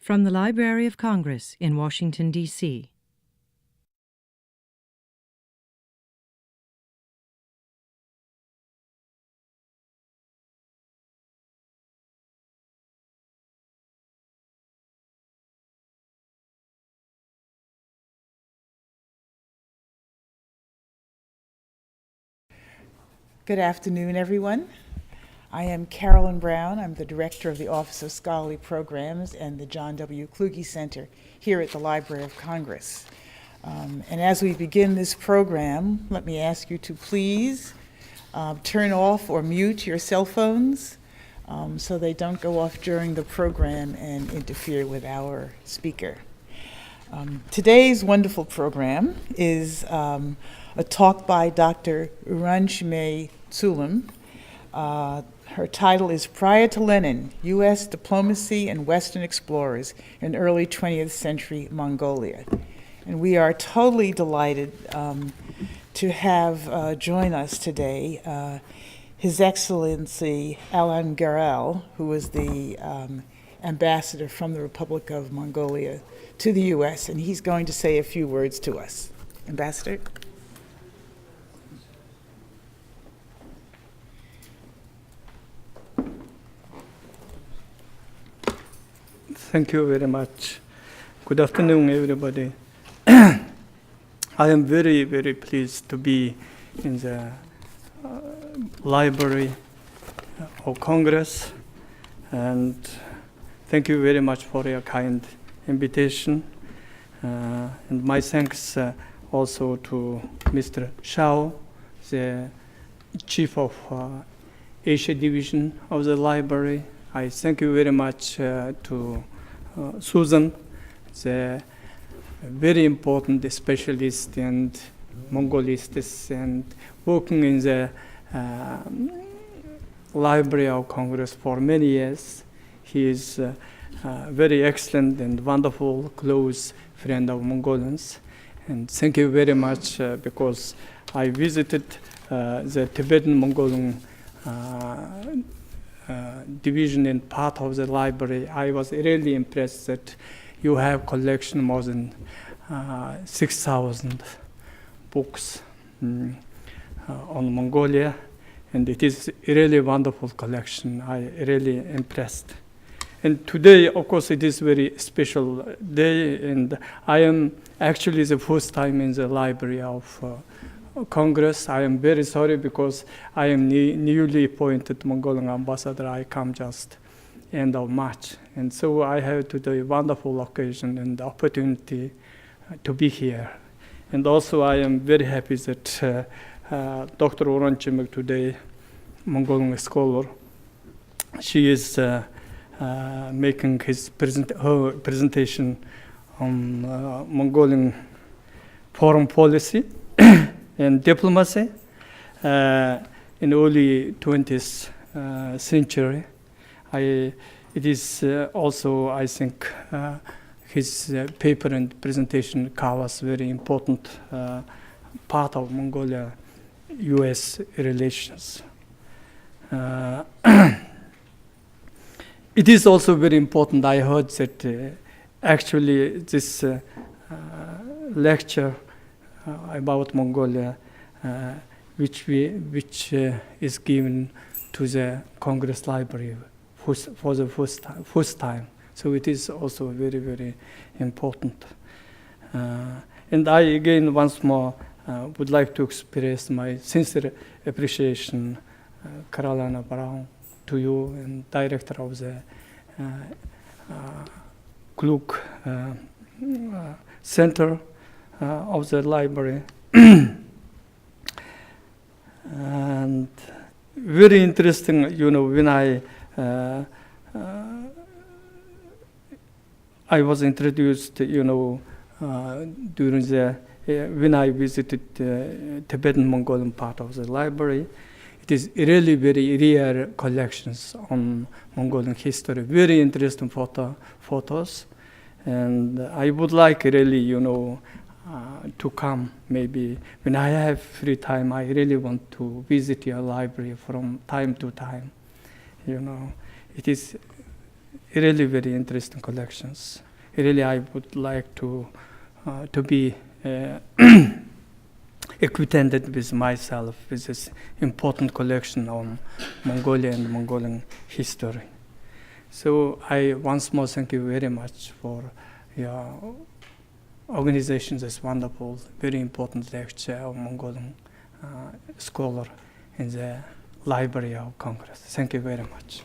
From the Library of Congress in Washington, D.C. Good afternoon, everyone. I am Carolyn Brown. I'm the director of the Office of Scholarly Programs and the John W. Kluge Center here at the Library of Congress. And as we begin this program, let me ask you to please turn off or mute your cell phones so they don't go off during the program and interfere with our speaker. Today's wonderful program is a talk by Dr. Uranchimeg Tsultem. Her title is Prior to Lenin, U.S. Diplomacy and Western Explorers in Early 20th Century Mongolia. And we are totally delighted to have join us today His Excellency Alan Garel, who is the ambassador from the Republic of Mongolia to the U.S., and he's going to say a few words to us. Ambassador? Thank you very much. Good afternoon, everybody. I am very, very pleased to be in the Library of Congress, and thank you very much for your kind invitation. And my thanks also to Mr. Shao, the Chief of Asia Division of the Library. I thank you very much to Susan, the very important specialist and Mongolist and working in the Library of Congress for many years. He is a very excellent and wonderful close friend of Mongolians. And thank you very much because I visited the Tibetan Mongolian division and part of the library. I was really impressed that you have collection more than 6,000 books on Mongolia, and it is a really wonderful collection. I really impressed. And today, of course, it is a very special day, and I am actually the first time in the Library of Congress. I am very sorry because I am newly appointed Mongolian Ambassador. I come just end of March. And so I have today a wonderful occasion and opportunity to be here. And also I am very happy that Dr. Uranchimeg today, Mongolian scholar, she is making her presentation on Mongolian foreign policy and diplomacy in early 20th century. It is also, I think, his paper and presentation covers very important part of Mongolia-US relations. It is also very important, I heard that actually this lecture about Mongolia, which is given to the Congress Library for the first time. So it is also very, very important. And I again once more would like to express my sincere appreciation, Carolina Brown, to you and director of the Kluge Center of the library. And very interesting, when I was introduced, during when I visited Tibetan Mongolian part of the library. It is really very rare collections on Mongolian history, very interesting photos. And I would like really, to come maybe when I have free time. I really want to visit your library from time to time. It is really very interesting collections. Really, I would like to be acquainted with myself with this important collection on Mongolia and Mongolian history. So I once more thank you very much for your organization, this wonderful, very important lecture of Mongolian scholar in the Library of Congress. Thank you very much.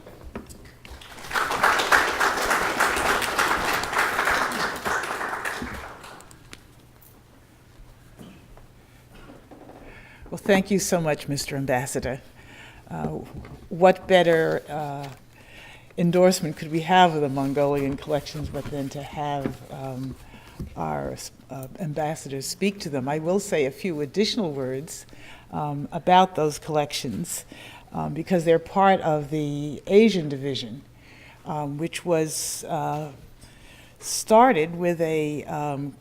Well, thank you so much, Mr. Ambassador. What better endorsement could we have of the Mongolian collections but than to have our ambassadors speak to them? I will say a few additional words about those collections because they're part of the Asian division, which was started with a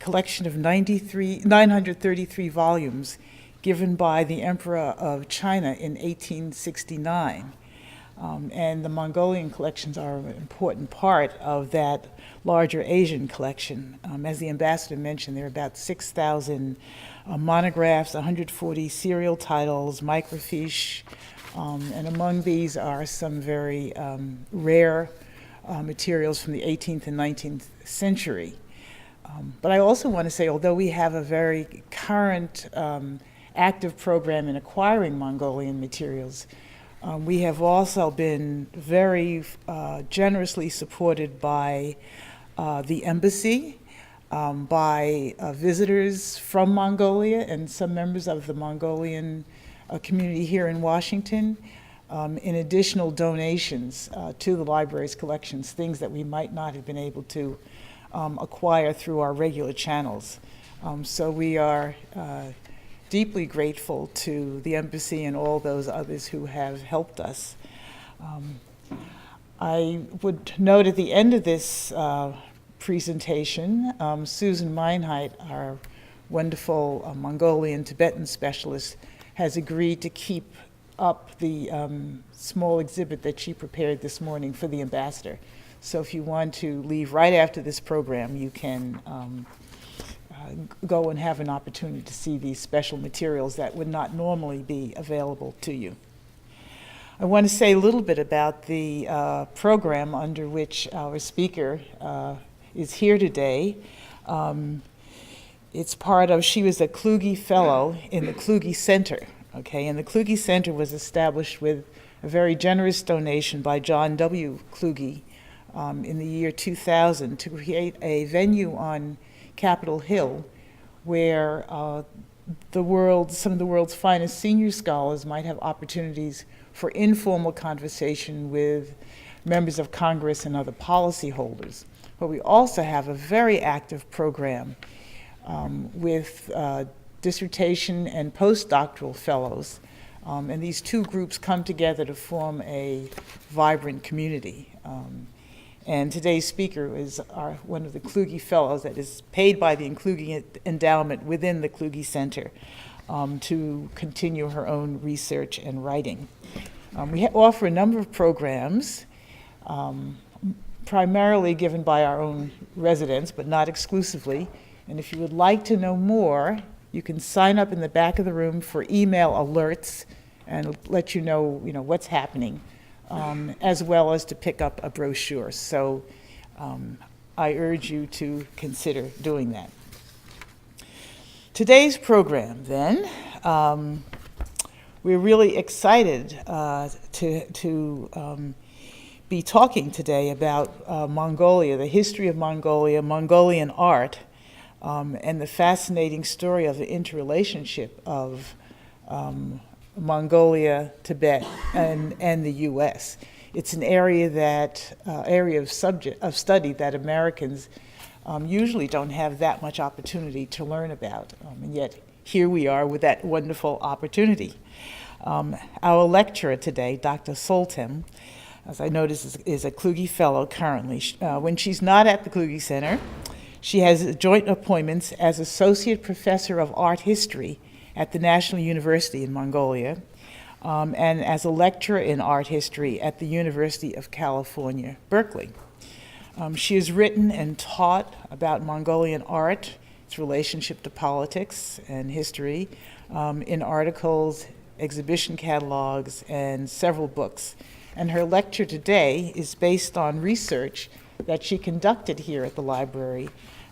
collection of 933 volumes given by the Emperor of China in 1869. And the Mongolian collections are an important part of that larger Asian collection. As the ambassador mentioned, there are about 6,000 monographs, 140 serial titles, microfiche, and among these are some very rare materials from the 18th and 19th century. But I also want to say, although we have a very current active program in acquiring Mongolian materials, we have also been very generously supported by the embassy, by visitors from Mongolia and some members of the Mongolian community here in Washington, in additional donations to the library's collections, things that we might not have been able to acquire through our regular channels. So we are deeply grateful to the embassy and all those others who have helped us. I would note at the end of this presentation, Susan Meinheit, our wonderful Mongolian Tibetan specialist, has agreed to keep up the small exhibit that she prepared this morning for the ambassador. So if you want to leave right after this program, you can go and have an opportunity to see these special materials that would not normally be available to you. I want to say a little bit about the program under which our speaker is here today. It's part of, she was a Kluge Fellow in the Kluge Center, okay? And the Kluge Center was established with a very generous donation by John W. Kluge in the year 2000 to create a venue on Capitol Hill, where some of the world's finest senior scholars might have opportunities for informal conversation with members of Congress and other policyholders. But we also have a very active program with dissertation and postdoctoral fellows. And these two groups come together to form a vibrant community. And today's speaker is one of the Kluge Fellows that is paid by the Kluge Endowment within the Kluge Center to continue her own research and writing. We offer a number of programs, primarily given by our own residents, but not exclusively. And if you would like to know more, you can sign up in the back of the room for email alerts and let you know what's happening. As well as to pick up a brochure. So I urge you to consider doing that. Today's program, then, we're really excited to be talking today about Mongolia, the history of Mongolia, Mongolian art, and the fascinating story of the interrelationship of Mongolia, Tibet, and the U.S. It's an area of study that Americans usually don't have that much opportunity to learn about, and yet here we are with that wonderful opportunity. Our lecturer today, Dr. Tsultem, as I noticed, is a Kluge Fellow currently. When she's not at the Kluge Center, she has joint appointments as Associate Professor of Art History at the National University in Mongolia, and as a lecturer in art history at the University of California, Berkeley. She has written and taught about Mongolian art, its relationship to politics and history, in articles, exhibition catalogs, and several books. And her lecture today is based on research that she conducted here at the library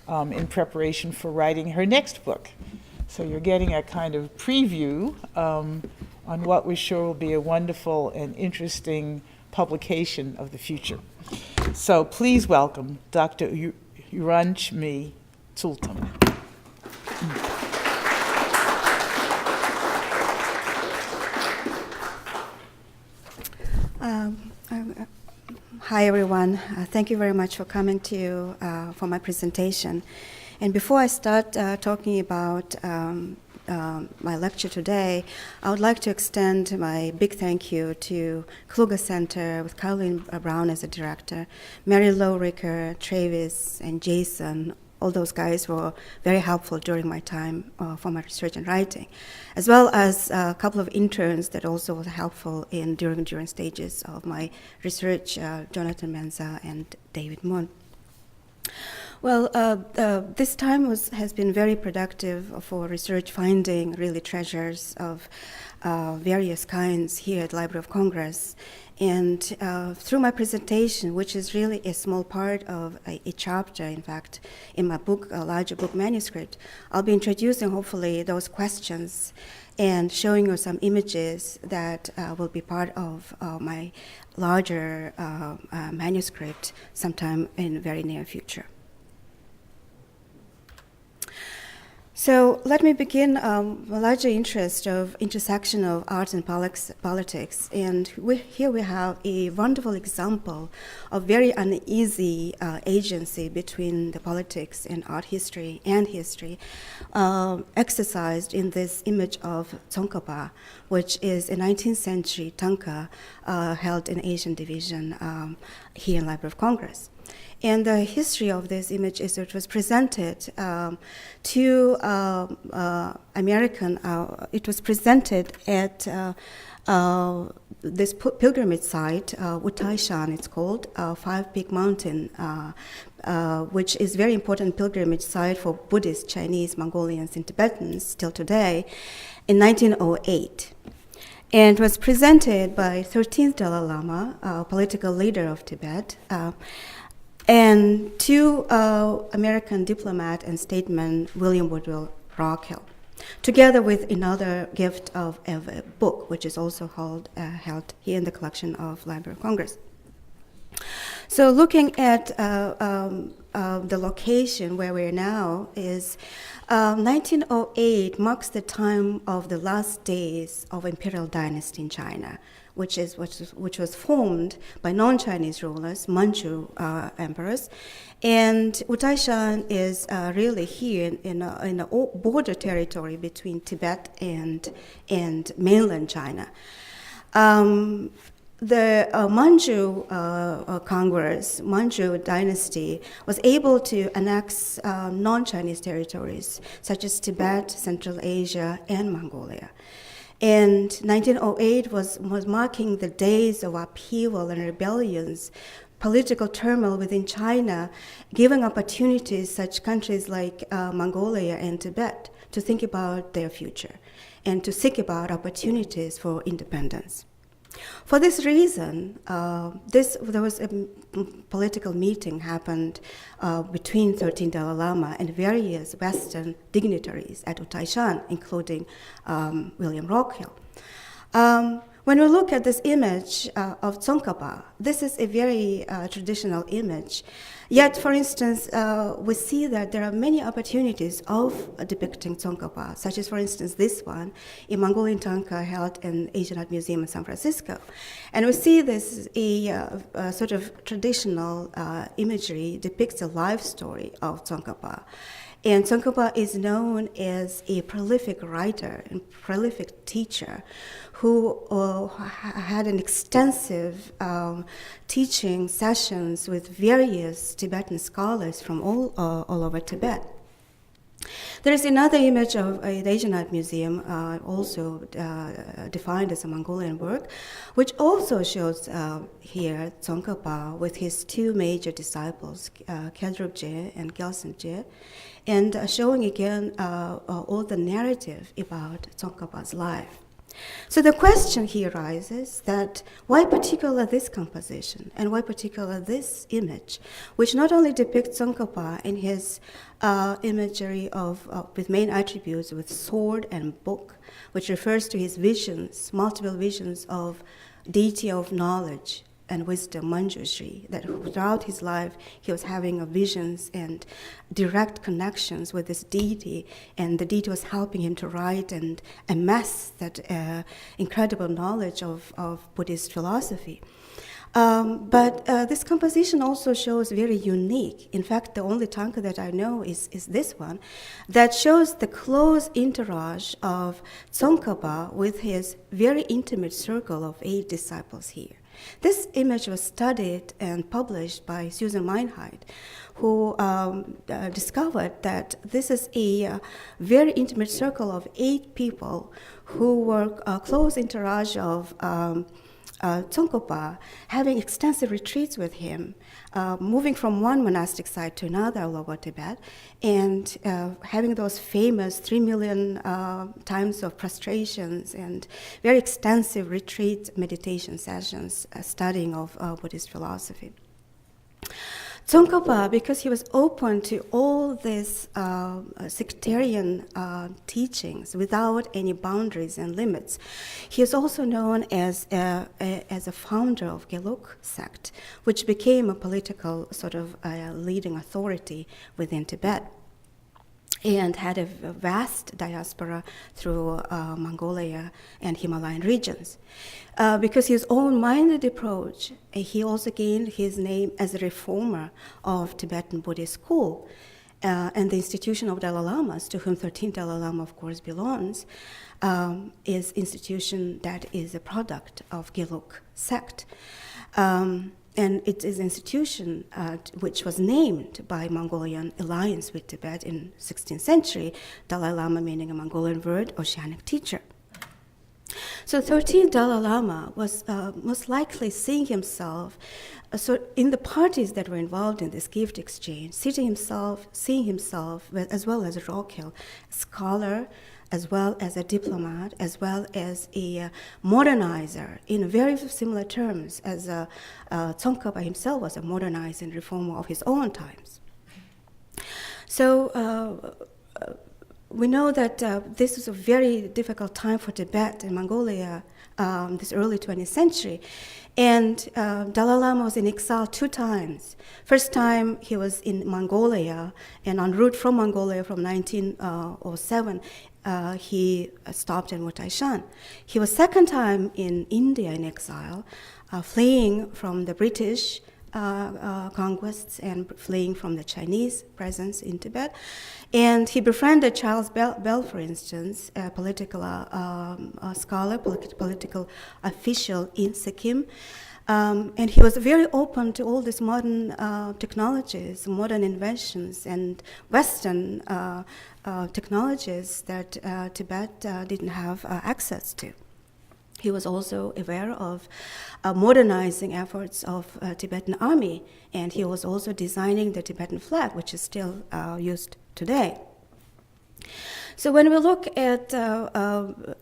in preparation for writing her next book. So you're getting a kind of preview on what we're sure will be a wonderful and interesting publication of the future. So please welcome Dr. Uranchimeg Tsultem. Hi everyone. Thank you very much for coming for my presentation. And before I start talking about my lecture today, I would like to extend my big thank you to Kluge Center with Caroline Brown as a director, Mary Lowricker, Travis, and Jason. All those guys were very helpful during my time for my research and writing, as well as a couple of interns that also were helpful during stages of my research, Jonathan Menza and David Moon. Well, this time has been very productive for research, finding really treasures of various kinds here at Library of Congress. And through my presentation, which is really a small part of a chapter, in fact, in my book, a larger book manuscript, I'll be introducing, hopefully, those questions and showing you some images that will be part of my larger manuscript sometime in the very near future. So let me begin a larger intersection of art and politics. And here we have a wonderful example of very uneasy agency between the politics and art history exercised in this image of Tsongkhapa, which is a 19th century tanka held in Asian division here in Library of Congress. And the history of this image is it was presented to American, it was presented at this pilgrimage site, Utaishan it's called, Five Peak Mountain, which is very important pilgrimage site for Buddhists, Chinese, Mongolians, and Tibetans still today, in 1908. And was presented by 13th Dalai Lama, a political leader of Tibet, and to American diplomat and statesman William Woodrow Rockhill, together with another gift of a book, which is also held here in the collection of Library of Congress. So looking at the location where we are now is 1908 marks the time of the last days of imperial dynasty in China, which was formed by non-Chinese rulers, Manchu emperors, and Utaishan is really here in a border territory between Tibet and mainland China. The Manchu Congress, Manchu dynasty, was able to annex non-Chinese territories such as Tibet, Central Asia, and Mongolia. And 1908 was marking the days of upheaval and rebellions, political turmoil within China, giving opportunities such countries like Mongolia and Tibet to think about their future and to seek about opportunities for independence. For this reason, there was a political meeting happened between 13th Dalai Lama and various Western dignitaries at Utaishan, including William Rockhill. When we look at this image of Tsongkhapa, this is a very traditional image. Yet, for instance, we see that there are many opportunities of depicting Tsongkhapa, such as, for instance, this one, a Mongolian tanka held in Asian Art Museum in San Francisco. And we see this, a sort of traditional imagery depicts a life story of Tsongkhapa. And Tsongkhapa is known as a prolific writer and prolific teacher who had an extensive teaching sessions with various Tibetan scholars from all over Tibet. There is another image of the Asian Art Museum, also defined as a Mongolian work, which also shows here Tsongkhapa with his two major disciples, Kheldrubje and Gyaltsen-je, and showing again all the narrative about Tsongkhapa's life. So the question here arises that why particular this composition and why particular this image, which not only depicts Tsongkhapa in his imagery with main attributes with sword and book, which refers to his visions, multiple visions of deity of knowledge and wisdom, Manjushri, that throughout his life he was having visions and direct connections with this deity, and the deity was helping him to write and amass that incredible knowledge of Buddhist philosophy. But this composition also shows very unique. In fact, the only tanka that I know is this one, that shows the close entourage of Tsongkhapa with his very intimate circle of 8 disciples here. This image was studied and published by Susan Meinheit, who discovered that this is a very intimate circle of 8 people who were close entourage of Tsongkhapa, having extensive retreats with him, moving from one monastic site to another all over Tibet, and having those famous 3 million times of prostrations and very extensive retreat meditation sessions, studying of Buddhist philosophy. Tsongkhapa, because he was open to all these sectarian teachings without any boundaries and limits, he is also known as a founder of Gelug sect, which became a political sort of leading authority within Tibet, and had a vast diaspora through Mongolia and Himalayan regions. Because his own-minded approach, he also gained his name as a reformer of Tibetan Buddhist school. And the institution of Dalai Lamas, to whom 13th Dalai Lama, of course, belongs, is institution that is a product of Gelug sect. And it is an institution which was named by Mongolian alliance with Tibet in 16th century, Dalai Lama meaning a Mongolian word, oceanic teacher. So 13th Dalai Lama was most likely seeing himself in the parties that were involved in this gift exchange, seeing himself as well as a rockhill scholar, as well as a diplomat, as well as a modernizer, in very similar terms as Tsongkhapa himself was a modernizer and reformer of his own times. So we know that this was a very difficult time for Tibet and Mongolia, this early 20th century. And Dalai Lama was in exile 2 times. First time he was in Mongolia, and en route from Mongolia from 1907, he stopped in Wutaishan. He was second time in India in exile, fleeing from the British conquests and fleeing from the Chinese presence in Tibet. And he befriended Charles Bell, for instance, a political scholar, political official in Sikkim. And he was very open to all these modern technologies, modern inventions, and Western technologies that Tibet didn't have access to. He was also aware of modernizing efforts of Tibetan army, and he was also designing the Tibetan flag, which is still used today. So when we look at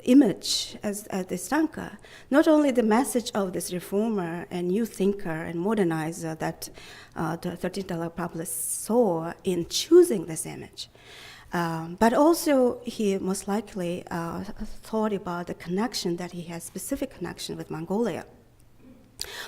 image as this tanka, not only the message of this reformer and new thinker and modernizer that the 13th Dalai probably saw in choosing this image, but also he most likely thought about the connection that he has, specific connection with Mongolia.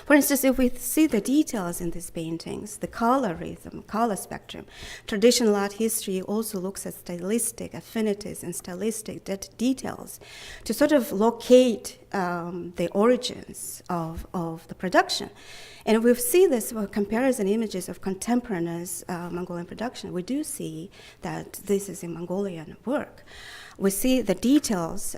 For instance, if we see the details in these paintings, the color rhythm, color spectrum, traditional art history also looks at stylistic affinities and stylistic details to sort of locate the origins of the production. And if we see this comparison images of contemporaneous Mongolian production, we do see that this is a Mongolian work. we see the details,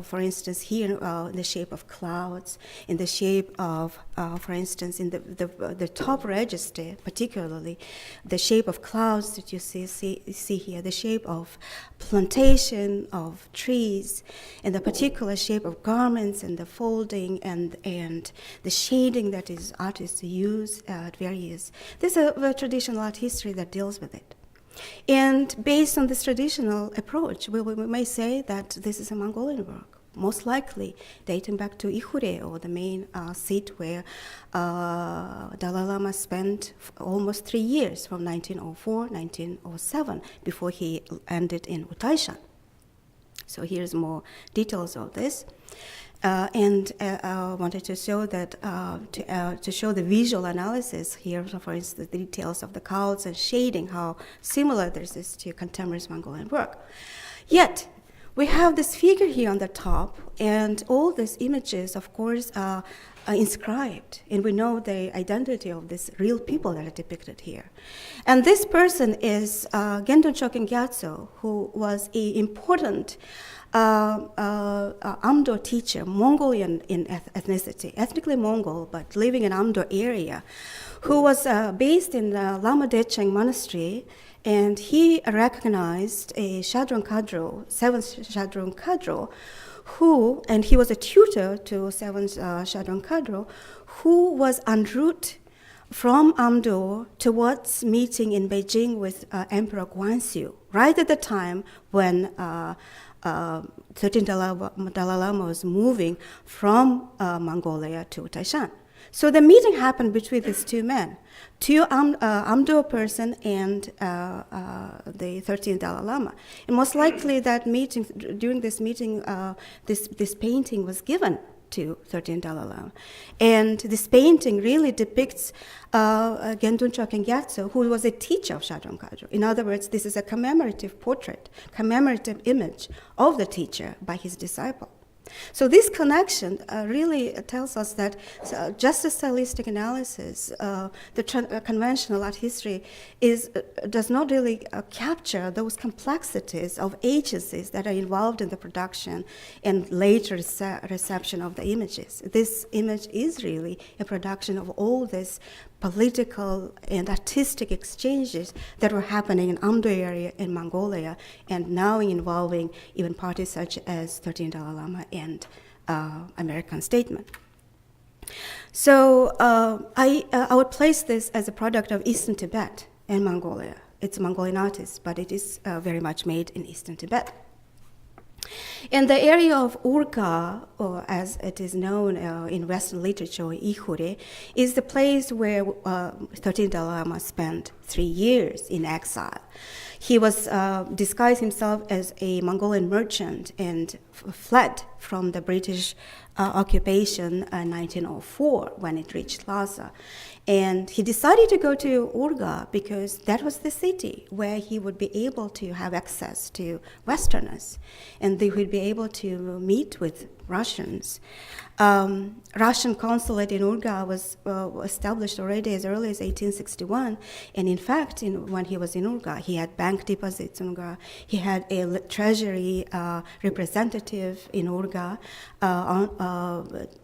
for instance, here in the shape of clouds, in the shape of, for instance, in the top register, particularly, the shape of clouds that you see here, the shape of plantation, of trees, and the particular shape of garments and the folding and the shading that artists use at various. This is a traditional art history that deals with it. And based on this traditional approach, we may say that this is a Mongolian work, most likely dating back to Ikhure, or the main seat where Dalai Lama spent almost 3 years, from 1904, 1907, before he ended in Utaishan. So here's more details of this. And I wanted to show that to show the visual analysis here, so for instance, the details of the clouds and shading, how similar this is to contemporary Mongolian work. Yet, we have this figure here on the top, and all these images, of course, are inscribed, and we know the identity of these real people that are depicted here. And this person is Gendun Choken Gyatso, who was an important Amdo teacher, Mongolian in ethnicity, ethnically Mongol, but living in Amdo area, who was based in the Lama Decheng monastery, and he recognized a Shadron Kadro, 7th Shadron Kadro, and he was a tutor to 7th Shadron Kadro, who who en route from Amdo towards meeting in Beijing with Emperor Guanxu, right at the time when 13th Dalai Lama was moving from Mongolia to Taishan. So the meeting happened between these two men, two Amdo person and the 13th Dalai Lama. And most likely that meeting, during this meeting, this painting was given to 13th Dalai Lama. And this painting really depicts Gendun Choken Gyatso, who was a teacher of Shadron Kadro. In other words, this is a commemorative portrait, commemorative image of the teacher by his disciple. So this connection really tells us that just a stylistic analysis, the conventional art history does not really capture those complexities of agencies that are involved in the production and later reception of the images. This image is really a production of all this political and artistic exchanges that were happening in Amdo area in Mongolia, and now involving even parties such as 13th Dalai Lama and American statesmen. So I would place this as a product of Eastern Tibet and Mongolia. It's a Mongolian artist, but it is very much made in Eastern Tibet. In the area of Orga, or as it is known in Western literature, Ikhure, is the place where 13th Dalai Lama spent 3 years in exile. He was disguised himself as a Mongolian merchant and fled from the British occupation in 1904 when it reached Lhasa. And he decided to go to Orga because that was the city where he would be able to have access to Westerners, and they would be able to meet with Russians. Russian consulate in Orga was established already as early as 1861, and in fact, when he was in Orga, he had bank deposits in Orga. He had a treasury representative in Orga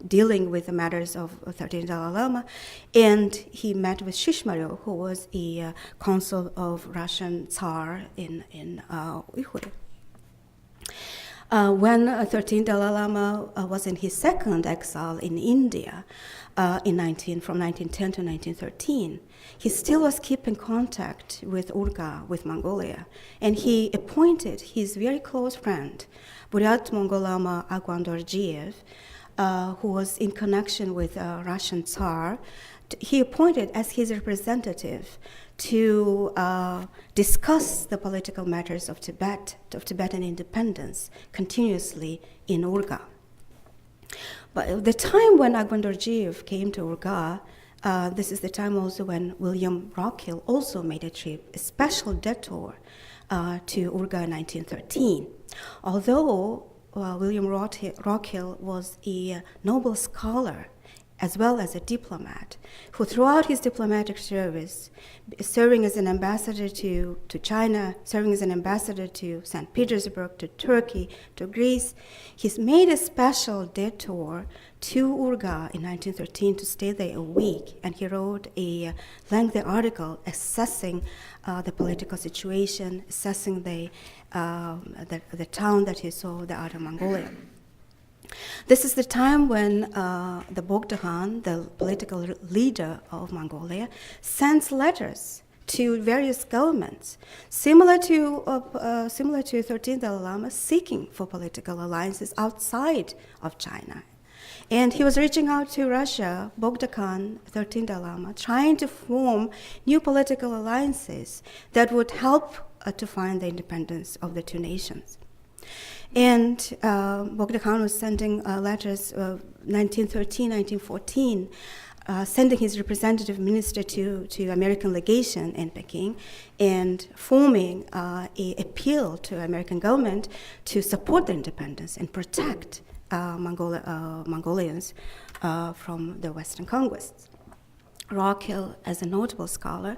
dealing with the matters of 13th Dalai Lama, and he met with Shishmaryo, who was a consul of Russian Tsar in Uyghur. When 13th Dalai Lama was in his second exile in India from 1910 to 1913, he still was keeping contact with Orga, with Mongolia, and he appointed his very close friend, Buryat Mongol Lama Agwandorjiev, who was in connection with Russian Tsar. He appointed as his representative to discuss the political matters of Tibet, of Tibetan independence, continuously in Orga. But at the time when Agwandorjiev came to Orga, this is the time also when William Rockhill also made a trip, a special detour to Orga in 1913. Although William Rockhill was a noble scholar as well as a diplomat, who throughout his diplomatic service, serving as an ambassador to China, serving as an ambassador to St. Petersburg, to Turkey, to Greece, he's made a special detour to Orga in 1913 to stay there a week, and he wrote a lengthy article assessing the political situation, assessing the town that he saw, the Outer Mongolia. This is the time when the Bogdakhan, the political leader of Mongolia, sends letters to various governments, similar to 13th Dalai Lama, seeking for political alliances outside of China. And he was reaching out to Russia, Bogdakhan, 13th Dalai Lama, trying to form new political alliances that would help to find the independence of the two nations. And Bogdakhan was sending letters 1913, 1914, sending his representative minister to American legation in Peking and forming an appeal to American government to support the independence and protect Mongolians from the Western conquests. Rockhill, as a notable scholar,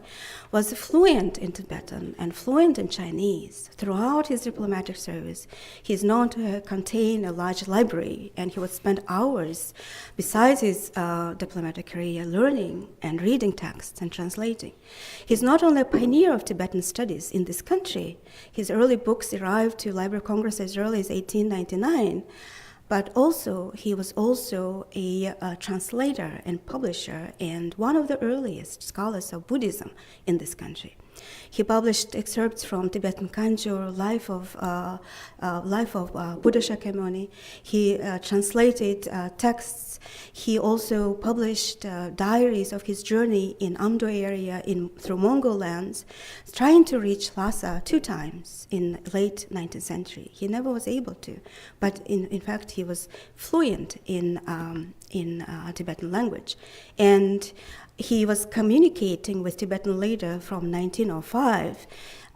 was fluent in Tibetan and fluent in Chinese. Throughout his diplomatic service, he is known to contain a large library, and he would spend hours, besides his diplomatic career, learning and reading texts and translating. He's not only a pioneer of Tibetan studies in this country. His early books arrived to Library of Congress as early as 1899, but also he was also a translator and publisher and one of the earliest scholars of Buddhism in this country. He published excerpts from Tibetan Kanjur, Life of Buddha Shakyamuni. He translated texts. He also published diaries of his journey in Amdo area through Mongol lands, trying to reach Lhasa 2 times in late 19th century. He never was able to, but in fact he was fluent in Tibetan language, and he was communicating with Tibetan leader from 1905,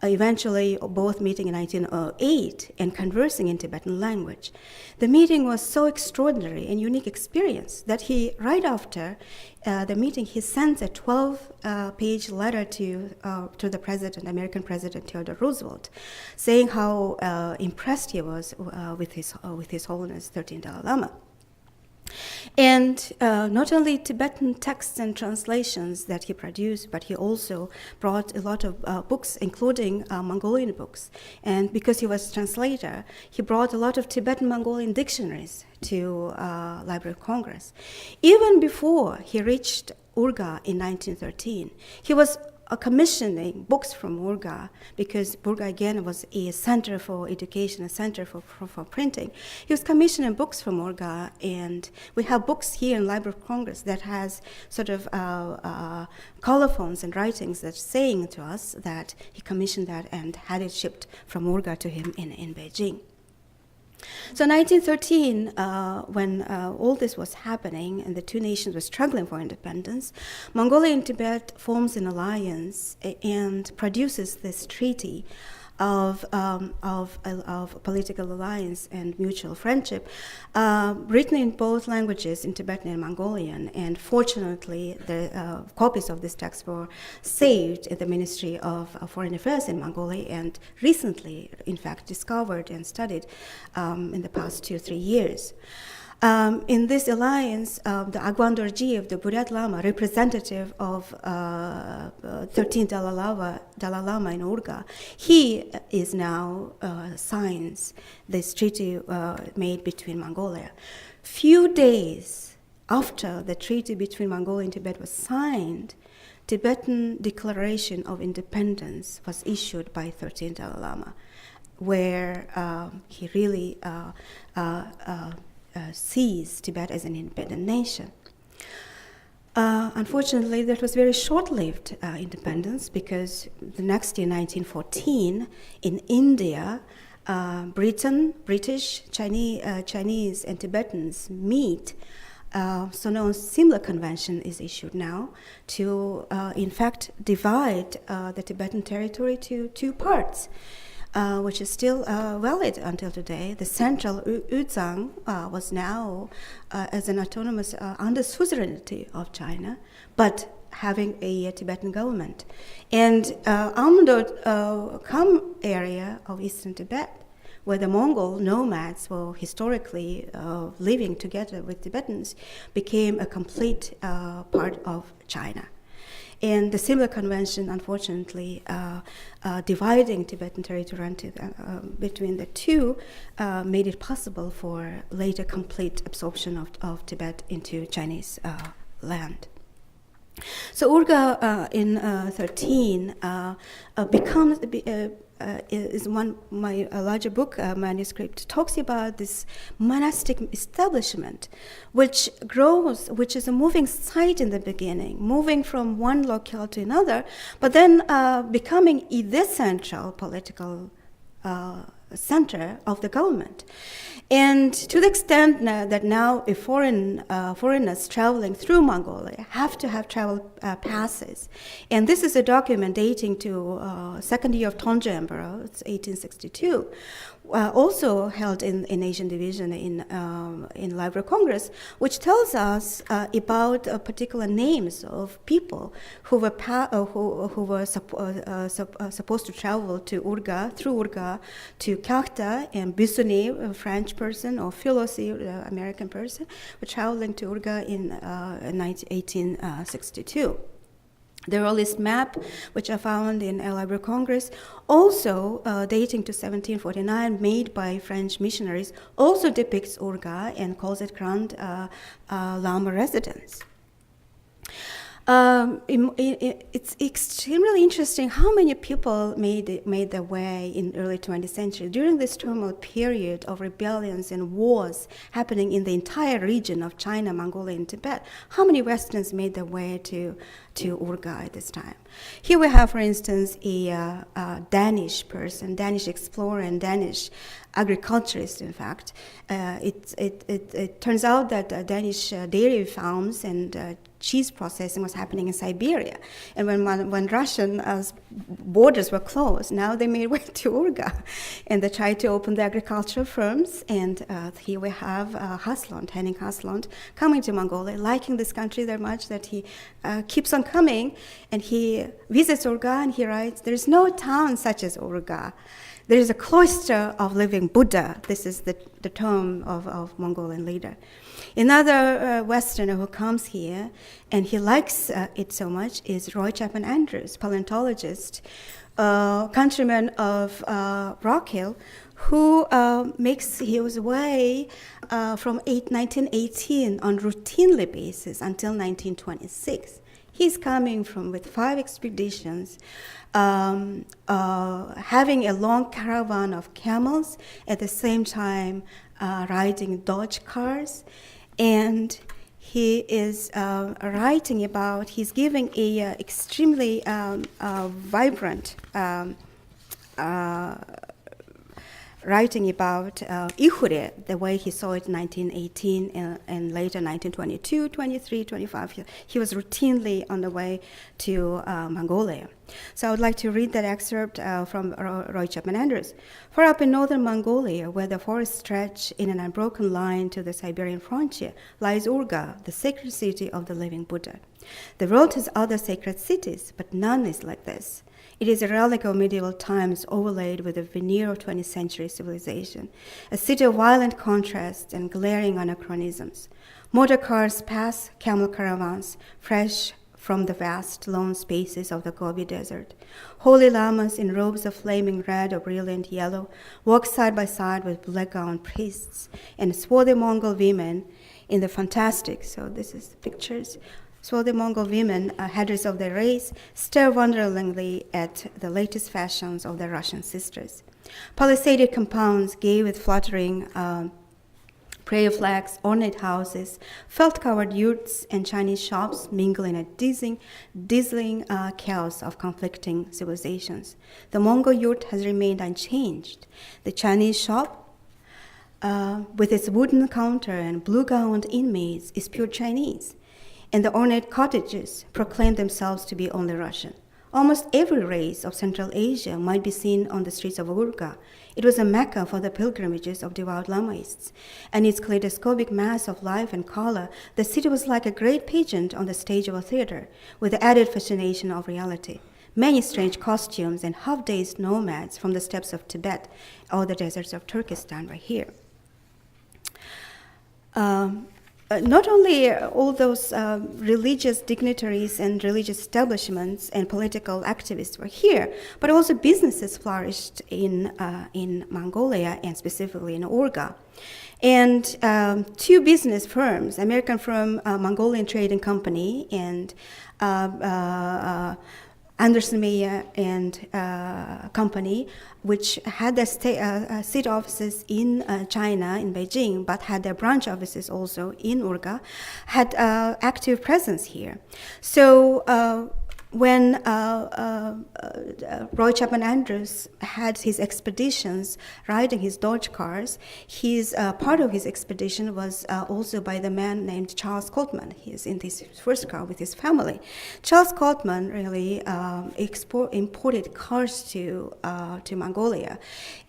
eventually both meeting in 1908 and conversing in Tibetan language. The meeting was so extraordinary and unique experience that he, right after the meeting, he sent a 12-page letter to the president, American President Theodore Roosevelt, saying how impressed he was with His Holiness 13th Dalai Lama. And not only Tibetan texts and translations that he produced, but he also brought a lot of books, including Mongolian books. And because he was a translator, he brought a lot of Tibetan-Mongolian dictionaries to Library of Congress. Even before he reached Orga in 1913, he was commissioning books from Orga, because Orga again was a center for education, a center for printing. He was commissioning books from Orga, and we have books here in Library of Congress that has sort of colophons and writings that's saying to us that he commissioned that and had it shipped from Orga to him in Beijing. So 1913, when all this was happening and the two nations were struggling for independence, Mongolia and Tibet forms an alliance and produces this treaty of political alliance and mutual friendship, written in both languages, in Tibetan and Mongolian. And fortunately, the copies of this text were saved at the Ministry of Foreign Affairs in Mongolia, and recently, in fact, discovered and studied in the past 2 or 3 years. In this alliance, the Agwan Dorji of the Buryat Lama, representative of 13th Dalai Lama in Orga, he is now signs this treaty made between Mongolia. Few days after the treaty between Mongolia and Tibet was signed, Tibetan Declaration of Independence was issued by 13th Dalai Lama, where he really sees Tibet as an independent nation. Unfortunately, that was very short-lived independence, because the next year, 1914, in India, British, Chinese, and Tibetans meet. So no similar convention is issued now to, in fact, divide the Tibetan territory to 2 parts. which is still valid until today. The central Uzang was now as an autonomous under suzerainty of China, but having a Tibetan government. And Amdo Kham area of eastern Tibet, where the Mongol nomads were historically living together with Tibetans, became a complete part of China. And the similar convention, unfortunately, dividing Tibetan territory between the two, made it possible for later complete absorption of Tibet into Chinese land. So Orga in 13 becomes is one my larger book manuscript talks about this monastic establishment, which grows, which is a moving site in the beginning, moving from one locale to another, but then becoming the central political center of the government. And to the extent that now a foreigners traveling through Mongolia have to have travel passes. And this is a document dating to second year of Tongzhi Emperor, it's 1862, also held in Asian Division in Library of Congress, which tells us about particular names of people who were supposed to travel to Orga, through Orga to Kyakhta, and Bissonnet, a French person, or Philosi, an American person, were traveling to Orga in 1862. The earliest map, which I found in Library of Congress, also dating to 1749, made by French missionaries, also depicts Orga and calls it Grand Lama residence. It's extremely interesting how many people made their way in early 20th century. During this turmoil period of rebellions and wars happening in the entire region of China, Mongolia, and Tibet, how many Westerns made their way to Orga at this time? Here we have, for instance, a Danish person, Danish explorer and Danish agriculturist, in fact. It turns out that Danish dairy farms and cheese processing was happening in Siberia. And when Russian borders were closed, now they made way to Orga. And they tried to open the agricultural firms. And here we have Henning Haslund, coming to Mongolia, liking this country very much that he keeps on coming. And he visits Orga and he writes, "There is no town such as Orga. There is a cloister of living Buddha." This is the term of Mongolian leader. Another Westerner who comes here and he likes it so much is Chapman Andrews, paleontologist, countryman of Rockhill, who makes his way from 1918 on routinely basis until 1926. He's coming with 5 expeditions, having a long caravan of camels, at the same time riding Dodge cars. And he is writing about, he's giving a extremely vibrant writing about Ihure, the way he saw it in 1918 and later 1922, 23, 25. He was routinely on the way to Mongolia. So I would like to read that excerpt from Roy Chapman Andrews. "Far up in northern Mongolia, where the forests stretch in an unbroken line to the Siberian frontier, lies Orga, the sacred city of the living Buddha. The world has other sacred cities, but none is like this. It is a relic of medieval times overlaid with a veneer of 20th century civilization, a city of violent contrasts and glaring anachronisms. Motor cars pass camel caravans, fresh from the vast lone spaces of the Gobi Desert. Holy lamas in robes of flaming red or brilliant yellow walk side by side with black-gowned priests, and swarthy Mongol women in the fantastic," so this is pictures, "swarthy Mongol women, headers of their race, stare wonderingly at the latest fashions of their Russian sisters. Palisaded compounds gay with fluttering prayer flags, ornate houses, felt-covered yurts, and Chinese shops mingle in a dizzying chaos of conflicting civilizations. The Mongol yurt has remained unchanged. The Chinese shop, with its wooden counter and blue-gowned inmates, is pure Chinese. And the ornate cottages proclaim themselves to be only Russian. Almost every race of Central Asia might be seen on the streets of Orga. It was a mecca for the pilgrimages of devout Lamaists. And its kaleidoscopic mass of life and color, the city was like a great pageant on the stage of a theater, with the added fascination of reality. Many strange costumes and half-dazed nomads from the steppes of Tibet or the deserts of Turkestan were here. Not only all those religious dignitaries and religious establishments and political activists were here, but also businesses flourished in Mongolia and specifically in Orga. And two business firms, American firm Mongolian Trading Company and Anderson Meyer and Company, which had their seat offices in China, in Beijing, but had their branch offices also in Orga, had active presence here. So when Roy Chapman Andrews had his expeditions riding his Dodge cars, part of his expedition was also by the man named Charles Coltman. He is in his first car with his family. Charles Coltman really imported cars to Mongolia,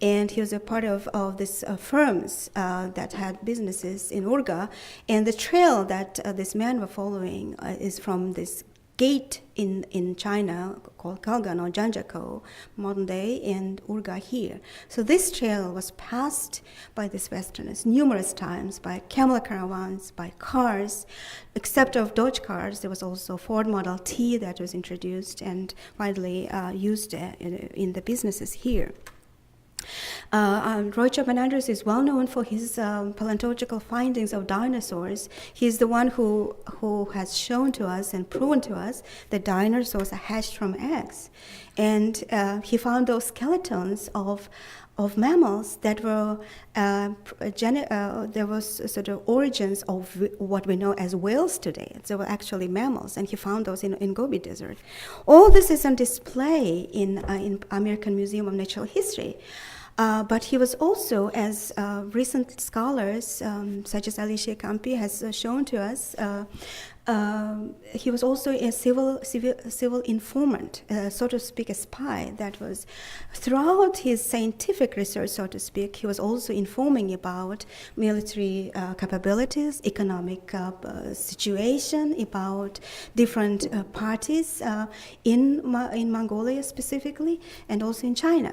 and he was a part of these firms that had businesses in Orga. And the trail that this man was following is from this gate in China called Kalgan or Janjako, modern day, and Orga here. So this trail was passed by these Westerners numerous times by camel caravans, by cars. Except of Dodge cars, there was also Ford Model T that was introduced and widely used in the businesses here. Roy Chapman Andrews is well known for his paleontological findings of dinosaurs. He's the one who has shown to us and proven to us that dinosaurs are hatched from eggs. And he found those skeletons of mammals that were, there was sort of origins of what we know as whales today. They were actually mammals, and he found those in Gobi Desert. All this is on display in American Museum of Natural History. But he was also, as recent scholars, such as Alicia Campi has shown to us, he was also a civil informant, so to speak, a spy. That was throughout his scientific research, so to speak. He was also informing about military capabilities, economic situation, about different parties in Mongolia specifically, and also in China.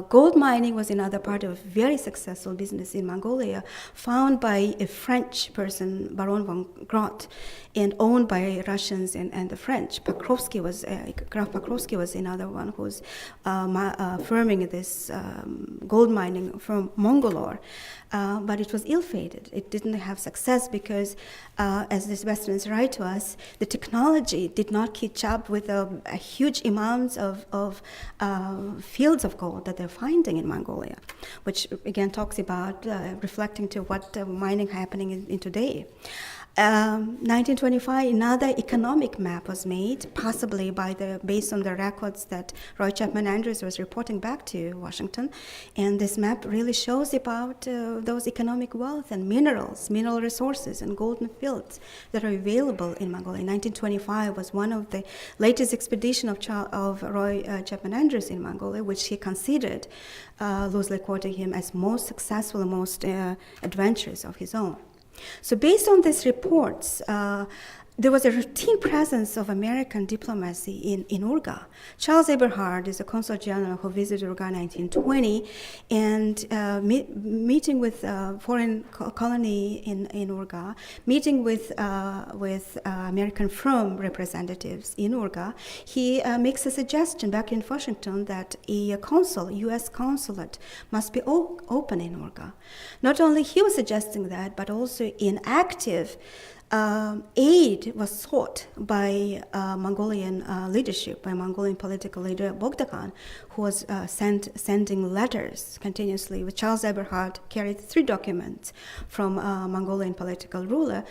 Gold mining was another part of very successful business in Mongolia, found by a French person, Baron von Grot, and owned by Russians and the French. Graf Pakrovsky was another one who was firming this gold mining from Mongolor. But it was ill-fated. It didn't have success because, as these Westerners write to us, the technology did not catch up with a huge amounts of fields of gold that they're finding in Mongolia, which again talks about reflecting to what mining happening in today. 1925, another economic map was made, possibly based on the records that Roy Chapman Andrews was reporting back to Washington. And this map really shows about those economic wealth and mineral resources and golden fields that are available in Mongolia. 1925 was one of the latest expedition of Roy Chapman Andrews in Mongolia, which he considered, loosely quoting him, as most successful and most adventurous of his own. So based on these reports, there was a routine presence of American diplomacy in Orga. Charles Eberhard is a consul general who visited Orga in 1920, and meeting with foreign colony in Orga, meeting with American firm representatives in Orga, he makes a suggestion back in Washington that a U.S. consulate must be open in Orga. Not only he was suggesting that, but also in active aid was sought by Mongolian leadership, by Mongolian political leader Bogdakhan, who was sending letters continuously. With Charles Eberhard carried 3 documents from Mongolian political ruler,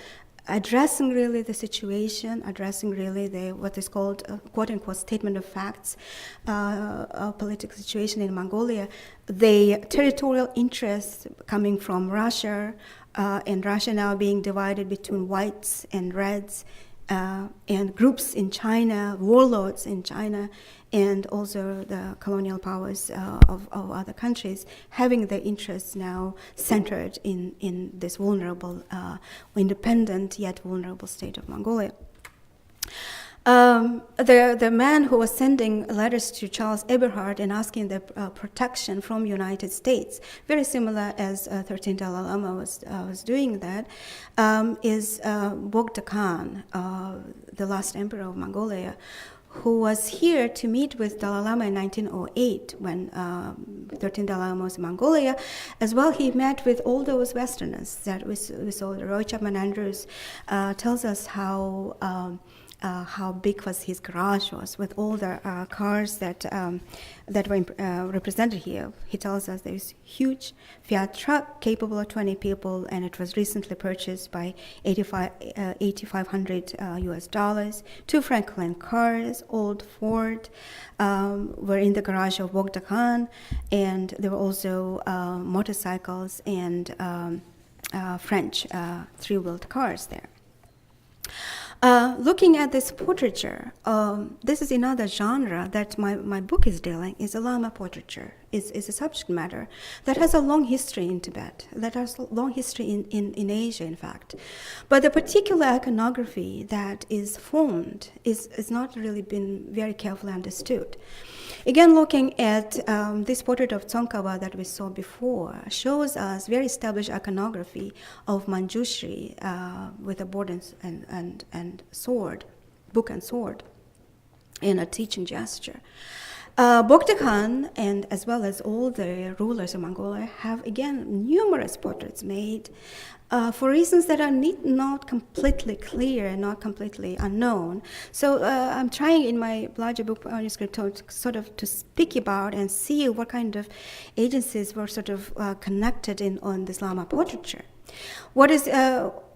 addressing really the situation, addressing really what is called quote-unquote statement of facts, political situation in Mongolia, the territorial interests coming from Russia, and Russia now being divided between whites and reds, and groups in China, warlords in China, and also the colonial powers of other countries, having their interests now centered in this vulnerable, independent yet vulnerable state of Mongolia. The man who was sending letters to Charles Eberhard and asking the protection from United States, very similar as 13th Dalai Lama was doing that, is Bogdakhan, the last emperor of Mongolia, who was here to meet with Dalai Lama in 1908 when 13th Dalai Lama was in Mongolia. As well, he met with all those Westerners that we saw. Roy Chapman Andrews tells us how big was his garage was with all the cars that were represented here. He tells us there's huge Fiat truck capable of 20 people, and it was recently purchased by $8,500 US dollars. 2 Franklin cars, old Ford, were in the garage of Bogdakhan, and there were also motorcycles and French 3-wheeled cars there. Looking at this portraiture, this is another genre that my book is dealing, is a Llama Portraiture. Is a subject matter that has a long history in Tibet, that has a long history in Asia, in fact. But the particular iconography that is formed is not really been very carefully understood. Again, looking at this portrait of Tsukuba that we saw before shows us very established iconography of Manjushri with a board and sword, book and sword, in a teaching gesture. Bogdakhan, and as well as all the rulers of Mongolia, have again numerous portraits made for reasons that are not completely clear and not completely unknown. So I'm trying in my larger book manuscript to sort of to speak about and see what kind of agencies were sort of connected on this Llama portraiture. What is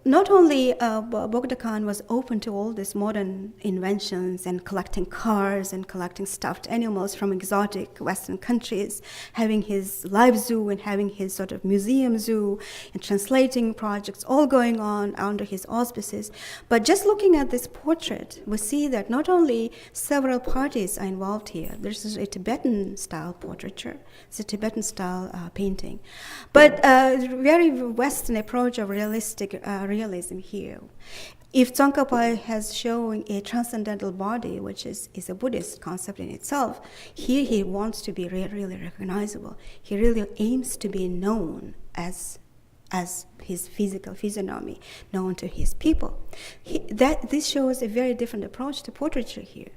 not only Bogdakhan was open to all these modern inventions and collecting cars and collecting stuffed animals from exotic Western countries, having his live zoo and having his sort of museum zoo and translating projects all going on under his auspices. But just looking at this portrait, we see that not only several parties are involved here. There's a Tibetan style portraiture, it's a Tibetan style painting, but very Western approach of realistic realism here. If Tsongkhapa has shown a transcendental body, which is a Buddhist concept in itself, here he wants to be really recognizable. He really aims to be known as his physical physiognomy, known to his people. This shows a very different approach to portraiture here,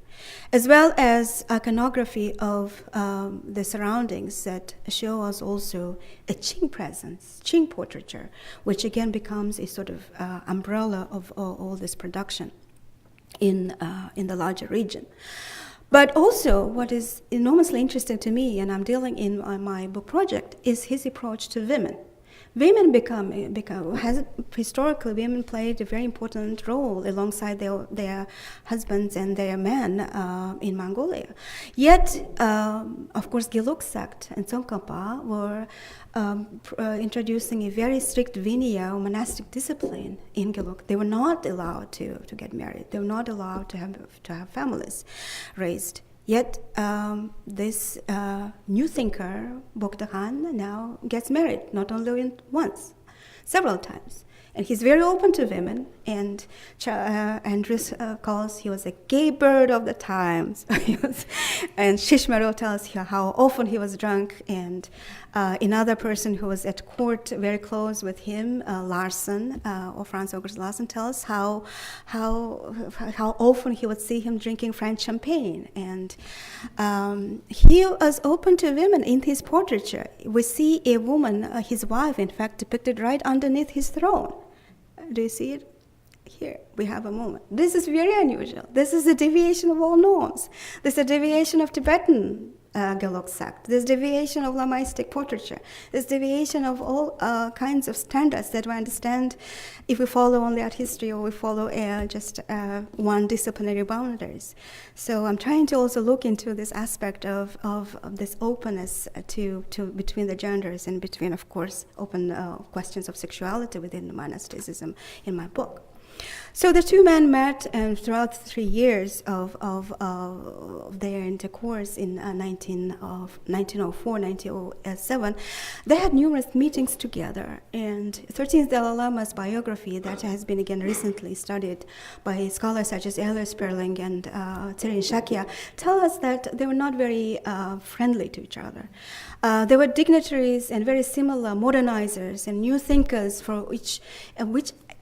as well as iconography of the surroundings that show us also a Qing presence, Qing portraiture, which again becomes a sort of umbrella of all this production in the larger region. But also, what is enormously interesting to me, and I'm dealing in my book project, is his approach to women. Women historically, women played a very important role alongside their husbands and their men in Mongolia. Yet, of course, Gelug sect and Tsongkhapa were introducing a very strict Vinaya monastic discipline in Gelug. They were not allowed to get married. They were not allowed to have families raised. Yet this new thinker, Bogdakhan, now gets married, not only once, several times. And he's very open to women, and Andrews calls he was a gay bird of the times. And Shishmaril tells you how often he was drunk, and another person who was at court very close with him, Larson, or Franz August Larson, tells how often he would see him drinking French champagne. And he was open to women in his portraiture. We see a woman, his wife, in fact, depicted right underneath his throne. Do you see it? Here, we have a moment. This is very unusual. This is a deviation of all norms. This is a deviation of Tibetan Gelug sect. This deviation of Lamaistic portraiture. This deviation of all kinds of standards that we understand if we follow only art history or we follow just one disciplinary boundaries. So I'm trying to also look into this aspect of this openness to between the genders and between, of course, open questions of sexuality within the monasticism in my book. So the two men met, and throughout 3 years of their intercourse in 1904, 1907, they had numerous meetings together. And 13th Dalai Lama's biography, that has been again recently studied by scholars such as Early Sperling and Tsirin Shakya, tell us that they were not very friendly to each other. They were dignitaries and very similar modernizers and new thinkers for which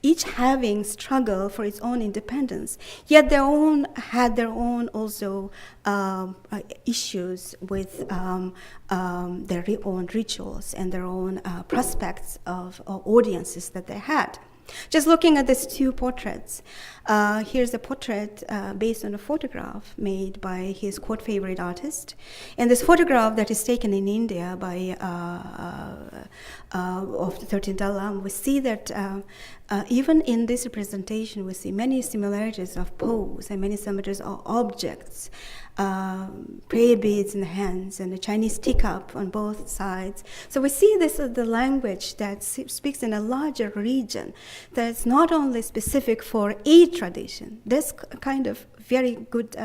each having struggle for its own independence, yet had their own also issues with their own rituals and their own prospects of audiences that they had. Just looking at these two portraits, here's a portrait based on a photograph made by his quote favorite artist, and this photograph that is taken in India by of the 13th Dalai Lama, we see that even in this representation, we see many similarities of pose and many similarities of objects. Prayer beads in the hands and a Chinese teacup on both sides. So we see this as the language that speaks in a larger region that's not only specific for a tradition. This kind of very good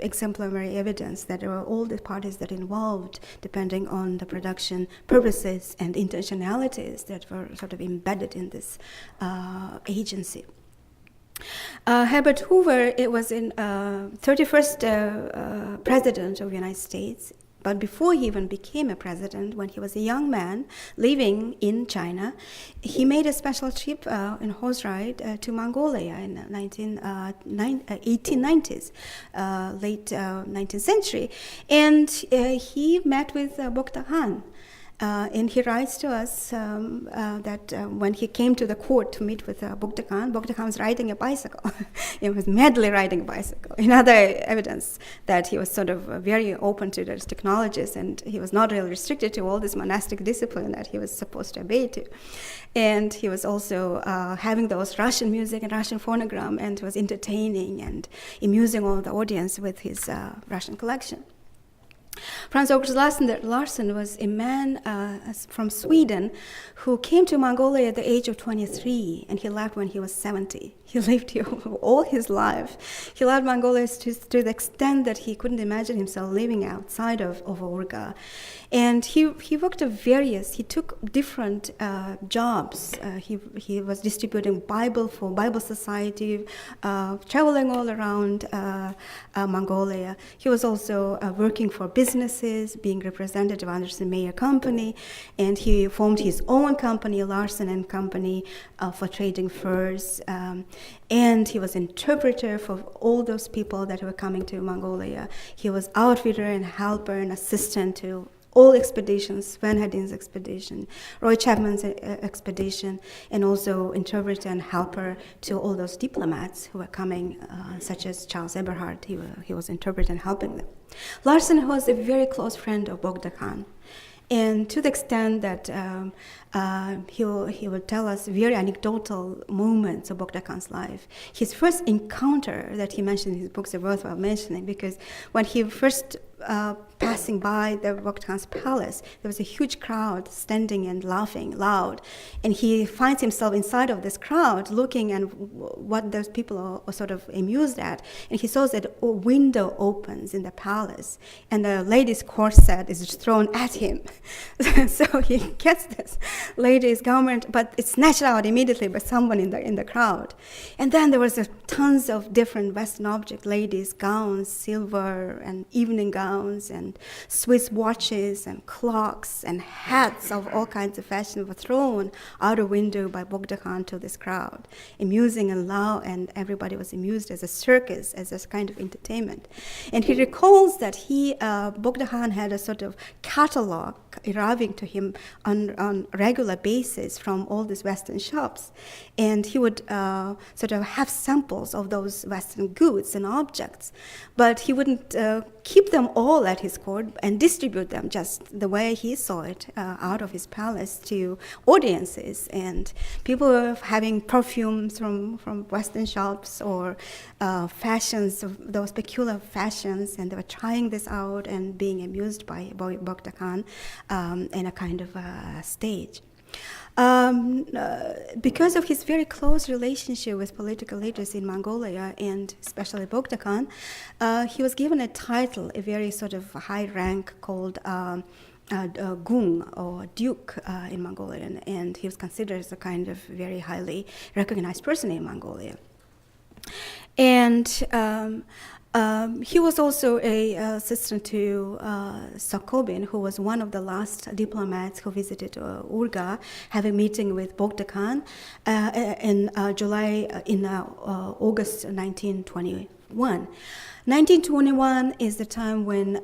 exemplary evidence that there were all the parties that involved, depending on the production purposes and intentionalities that were sort of embedded in this agency. Herbert Hoover, it was in 31st president of the United States, but before he even became a president, when he was a young man living in China, he made a special trip in horse ride to Mongolia in 1890s, late 19th century, and he met with Bogdakhan. And he writes to us that when he came to the court to meet with Bogdakhan was riding a bicycle. He was madly riding a bicycle. Another evidence that he was sort of very open to those technologies, and he was not really restricted to all this monastic discipline that he was supposed to obey to. And he was also having those Russian music and Russian phonogram, and was entertaining and amusing all the audience with his Russian collection. Franz August Larson was a man from Sweden who came to Mongolia at the age of 23, and he left when he was 70. He lived here all his life. He loved Mongolia to the extent that he couldn't imagine himself living outside of Orga. And he worked he took different jobs. He was distributing Bible for Bible Society, traveling all around Mongolia. He was also working for businesses, being representative of Anderson Mayer Company, and he formed his own company, Larson and Company, for trading furs. And he was interpreter for all those people that were coming to Mongolia. He was outfitter and helper and assistant to all expeditions, Sven Hedin's expedition, Roy Chapman's expedition, and also interpreter and helper to all those diplomats who were coming, such as Charles Eberhard. He was interpreter and helping them. Larson was a very close friend of Bogdakhan. And to the extent that he will tell us very anecdotal moments of Bogdakhan's life. His first encounter that he mentioned in his books are worthwhile mentioning, because when he first passing by the Bogdakhan's palace, there was a huge crowd standing and laughing loud, and he finds himself inside of this crowd looking at what those people are sort of amused at, and he saws that a window opens in the palace and the lady's corset is thrown at him. So he gets this lady's garment, but it's snatched out immediately by someone in the crowd. And then there was tons of different Western objects, ladies' gowns, silver and evening gowns, and Swiss watches and clocks and hats of all kinds of fashion were thrown out a window by Bogdakhan to this crowd, amusing and loud, and everybody was amused as a circus, as a kind of entertainment. And he recalls that Bogdakhan had a sort of catalog arriving to him on regular basis from all these Western shops, and he would sort of have samples of those Western goods and objects, but he wouldn't keep them all at his court and distribute them just the way he saw it out of his palace to audiences. And people were having perfumes from Western shops or fashions, of those peculiar fashions, and they were trying this out and being amused by Bogdakhan in a kind of stage. Because of his very close relationship with political leaders in Mongolia, and especially Bogdakhan, he was given a title, a very sort of high rank called Gung, or Duke in Mongolian, and he was considered as a kind of very highly recognized person in Mongolia. And he was also a assistant to Kobien, who was one of the last diplomats who visited Orga, having a meeting with Bogdakhan in August 1921. 1921 is the time when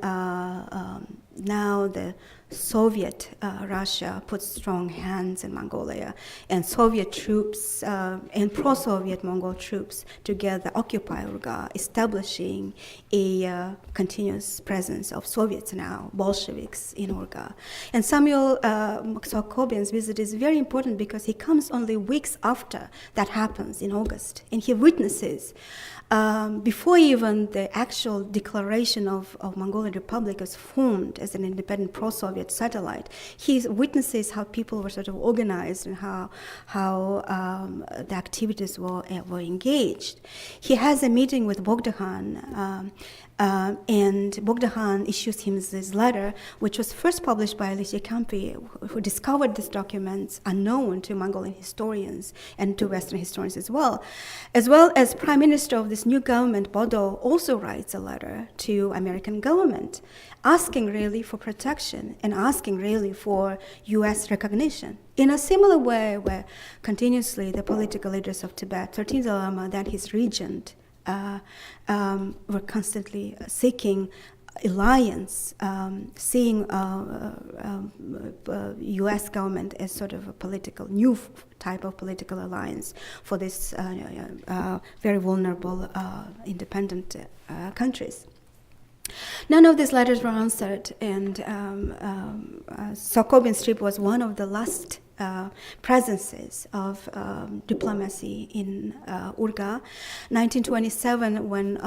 now the Soviet Russia put strong hands in Mongolia, and Soviet troops and pro-Soviet Mongol troops together occupy Orga, establishing a continuous presence of Soviets now, Bolsheviks in Orga. And Samuel Maxwell Kobien's visit is very important because he comes only weeks after that happens in August, and he witnesses before even the actual declaration of Mongolian Republic was formed as an independent pro-Soviet satellite. He witnesses how people were sort of organized and how the activities were engaged. He has a meeting with Bogdakhan, and Bogdakhan issues him this letter, which was first published by Alicia Campi, who discovered these documents unknown to Mongolian historians and to Western historians as well as Prime Minister of this new government, Bodo, also writes a letter to American government, asking really for protection and asking really for U.S. recognition. In a similar way, where continuously the political leaders of Tibet, 13th Lama, then his regent, were constantly seeking alliance, seeing U.S. government as sort of a new type of political alliance for these very vulnerable independent countries. None of these letters were answered, and Kobien's trip was one of the last presences of diplomacy in Orga. 1927, when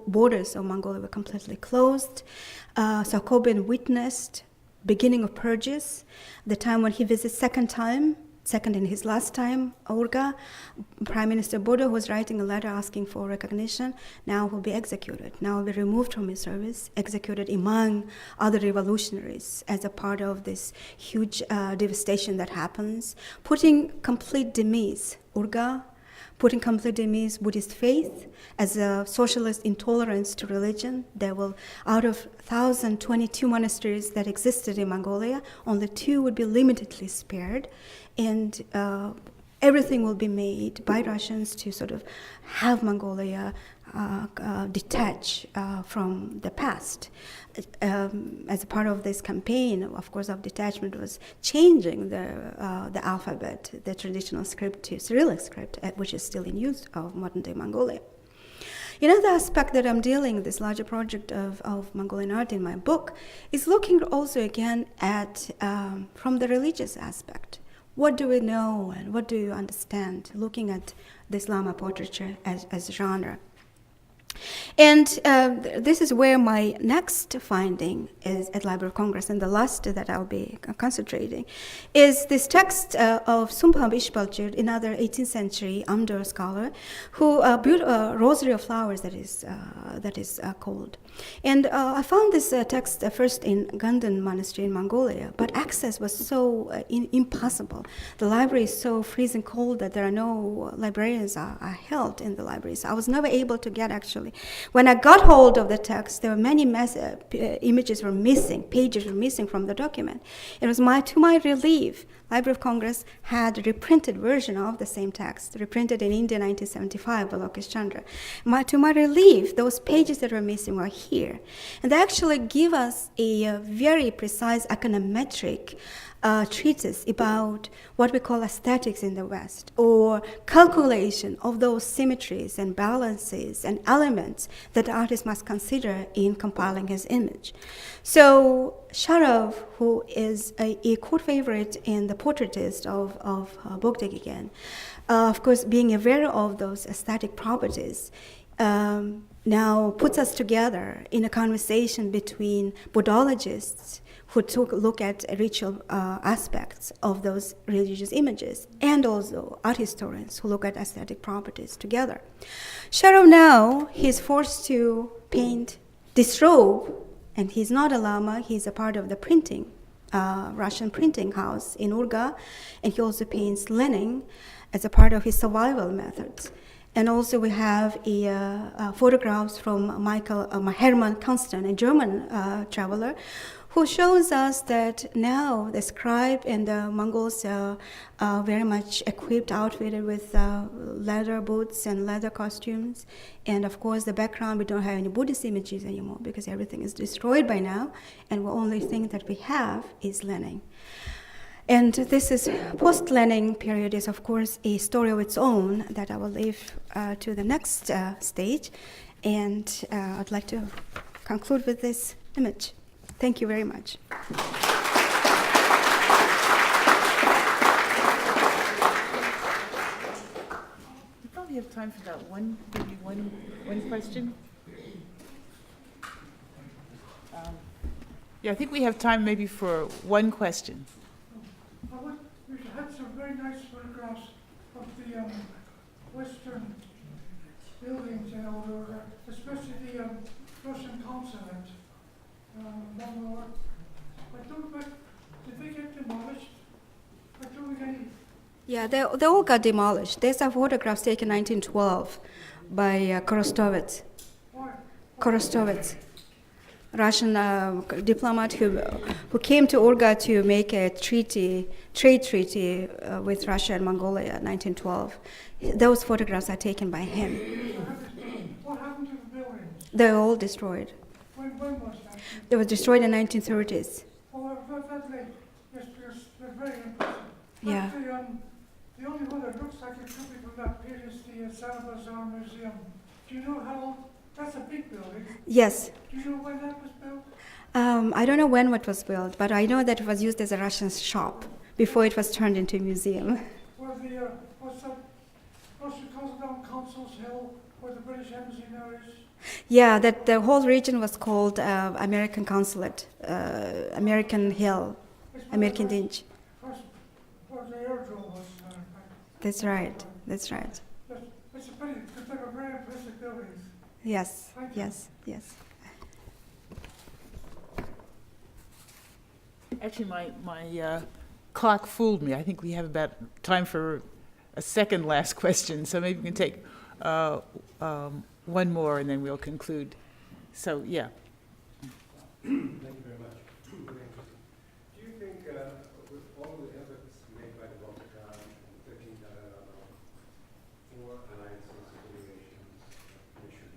borders of Mongolia were completely closed, Kobien witnessed beginning of purges, the time when he visits second in his last time, Orga. Prime Minister Bodo was writing a letter asking for recognition, now will be executed, now will be removed from his service, executed among other revolutionaries as a part of this huge devastation that happens, putting complete demise Orga, putting complete demise Buddhist faith as a socialist intolerance to religion. There will, out of 1,022 monasteries that existed in Mongolia, only 2 would be limitedly spared, and everything will be made by Russians to sort of have Mongolia detach from the past. As a part of this campaign, of course, of detachment was changing the alphabet, the traditional script to Cyrillic script, which is still in use of modern-day Mongolia. Another aspect that I'm dealing with this larger project of Mongolian art in my book is looking also again at from the religious aspect. What do we know and what do you understand looking at this Llama portraiture as a genre? And this is where my next finding is at Library of Congress, and the last that I'll be concentrating, is this text of Sumpam Ishbalchir, another 18th century Amdur scholar, who built a rosary of flowers that is called. And I found this text first in Ganden Monastery in Mongolia, but access was so impossible. The library is so freezing cold that there are no librarians are held in the libraries. I was never able to get actually. When I got hold of the text, there were many images were missing, pages were missing from the document. It was to my relief, Library of Congress had a reprinted version of the same text, reprinted in India 1975 by Lokesh Chandra. To my relief, those pages that were missing were here. And they actually give us a very precise econometric treatise about what we call aesthetics in the West, or calculation of those symmetries and balances and elements that the artist must consider in compiling his image. So Sharov, who is a court favorite and the portraitist of Bogdakhan, of course, being aware of those aesthetic properties, now puts us together in a conversation between Buddhologists who took a look at ritual aspects of those religious images, and also art historians who look at aesthetic properties together. Sharov now, he's forced to paint this robe, and he's not a Lama, he's a part of the printing, Russian printing house in Orga, and he also paints Lenin as a part of his survival methods. And also we have photographs from Hermann Constant, a German traveler, who shows us that now the scribe and the Mongols are very much equipped, outfitted with leather boots and leather costumes. And of course, the background, we don't have any Buddhist images anymore because everything is destroyed by now, and the only thing that we have is Lenin. And this is post-Lenin period is, of course, a story of its own that I will leave to the next stage. And I'd like to conclude with this image. Thank you very much. We probably have time for that maybe one question. Yeah, I think we have time maybe for one question. We had some very nice photographs of the Western buildings in Orga, especially the Russian consulate. Did they get demolished? Yeah, they all got demolished. There's a photograph taken in 1912 by Korostovets. Why? Korostovets, Russian diplomat who came to Orga to make a trade treaty with Russia and Mongolia in 1912. Those photographs are taken by him. What happened to the buildings? They're all destroyed. When was that? They were destroyed in 1930s. Oh, that late. Yes, because they're very impressive. Yeah. The only one that looks like it could be from that period is the Salazar Museum. Do you know how old? That's a big building. Yes. Do you know when that was built? I don't know when it was built, but I know that it was used as a Russian shop before it was turned into a museum. Where the, what's that, Russian Consul's Hill, where the British Embassy now is? Yeah, that the whole region was called American Consulate, American Hill, American Dinch. Where the airdrome was. That's right, that's right. It's a pity, because they were very impressive buildings. Yes, yes, yes. Actually, my clock fooled me. I think we have about time for a second last question, so maybe we can take one more and then we'll conclude. So, yeah. Thank you very much. Very interesting. Do you think, with all the efforts made by the Bogdakhan and 13th for alliances, affiliations, mission,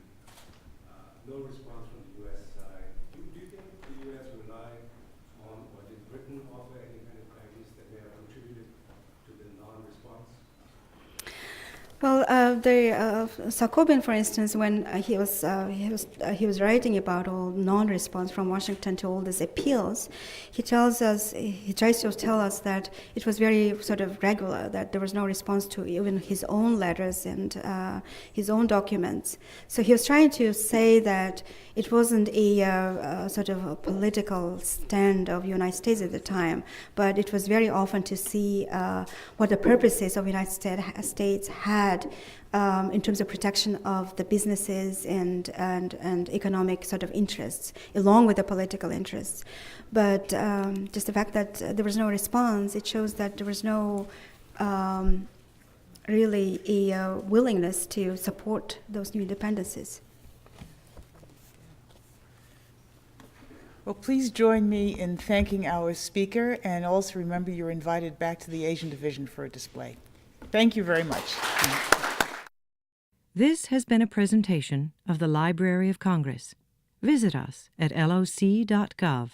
no response from the U.S. side, do you think the U.S. relied on, or did Britain offer any kind of guidance that may have contributed to the non-response? Well, Kobien, for instance, when he was writing about all non-response from Washington to all these appeals, he tries to tell us that it was very sort of regular, that there was no response to even his own letters and his own documents. So he was trying to say that it wasn't a sort of a political stand of the United States at the time, but it was very often to see what the purposes of the United States had in terms of protection of the businesses and economic sort of interests, along with the political interests. But just the fact that there was no response, it shows that there was no really a willingness to support those new independencies. Well, please join me in thanking our speaker, and also remember you're invited back to the Asian Division for a display. Thank you very much. This has been a presentation of the Library of Congress. Visit us at loc.gov.